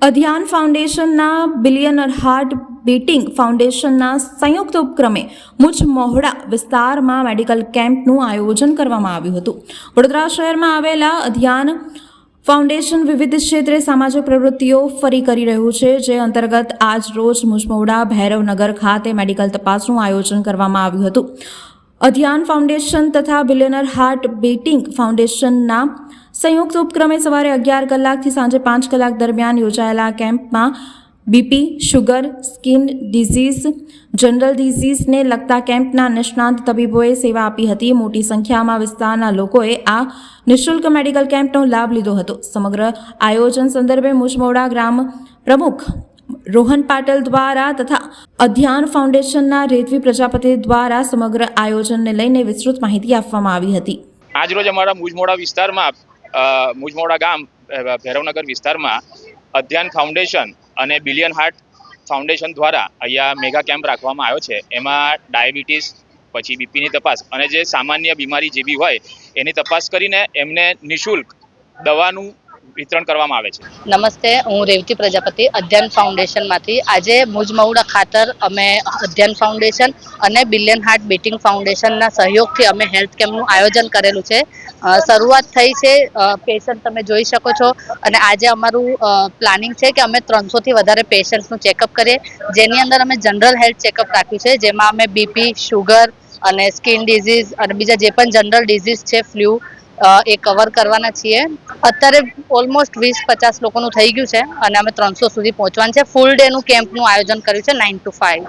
અધ્યાન ફાઉન્ડેશનના billionaire heart beating ફાઉન્ડેશનના સંયુક્ત ઉપક્રમે મુજ મહોડા વિસ્તારમાં મેડિકલ કેમ્પનું આયોજન કરવામાં આવ્યું હતું। વડોદરા શહેરમાં આવેલા અધ્યાન ફાઉન્ડેશન વિવિધ ક્ષેત્રે સામાજિક પ્રવૃત્તિઓ ફરી કરી રહ્યું છે, જે અંતર્ગત આજ રોજ મુજમોડા ભૈરવનગર ખાતે મેડિકલ તપાસનું આયોજન કરવામાં આવ્યું હતું। અધ્યાન ફાઉન્ડેશન તથા બિલિયનર હાર્ટ બીટિંગ ફાઉન્ડેશનના સંયુક્ત ઉપક્રમે સવારે 11 કલાકથી સાંજે 5 કલાક દરમિયાન યોજાયેલા કેમ્પમાં BP, sugar, skin disease, general ડિઝીઝને લગતા કેમ્પના નિષ્ણાંત તબીબોએ સેવા આપી હતી। મોટી સંખ્યામાં વિસ્તારના લોકોએ આ નિઃશુલ્ક મેડિકલ કેમ્પનો લાભ લીધો હતો। સમગ્ર આયોજન સંદર્ભે મુજમોડા ગ્રામ પ્રમુખ રોહન પાટલ દ્વારા તથા અધ્યાન ફાઉન્ડેશનના રેતવી પ્રજાપતિ દ્વારા સમગ્ર આયોજનને લઈને વિસ્તૃત માહિતી આપવામાં આવી હતી। આજરોજ અમારા મુજમોડા વિસ્તારમાં મુજમોડા ગામ ભૈરવનગર વિસ્તારમાં અધ્યાન ફાઉન્ડેશન અને બિલિયન હાર્ટ ફાઉન્ડેશન દ્વારા અહીંયા મેગા કેમ્પ રાખવામાં આવ્યો છે। એમાં ડાયાબિટીસ, પછી બીપીની તપાસ અને જે સામાન્ય બીમારી જે બી હોય એની તપાસ કરીને એમને નિઃશુલ્ક દવાનું વિતરણ કરવામાં આવે છે। નમસ્તે, હું રેવતી પ્રજાપતિ અધ્યાન ફાઉન્ડેશનમાંથી આજે મુજમહુડા ખાતર અમે અધ્યાન ફાઉન્ડેશન અને બિલિયન હાર્ટ બીટિંગ ફાઉન્ડેશનના સહયોગથી અમે હેલ્થ કેમ્પનું આયોજન કરેલું છે। શરૂઆત થઈ છે, પેશન્ટ તમે જોઈ શકો છો અને આજે અમારું પ્લાનિંગ છે કે અમે 300થી વધારે પેશન્ટ્સનું ચેકઅપ કરીએ, જેની અંદર અમે જનરલ હેલ્થ ચેકઅપ રાખ્યું છે, જેમાં અમે બીપી, શુગર અને સ્કિન ડિઝીઝ અને બીજા જે પણ જનરલ ડિઝીઝ છે, ફ્લૂ, એ કવર કરવાના છીએ। અત્યારે ઓલમોસ્ટ 20-50 લોકોનું થઈ ગયું છે અને અમે 300 સુધી પહોંચવાનું છે। ફૂલ ડેનું કેમ્પનું આયોજન કર્યું છે 9 to 5।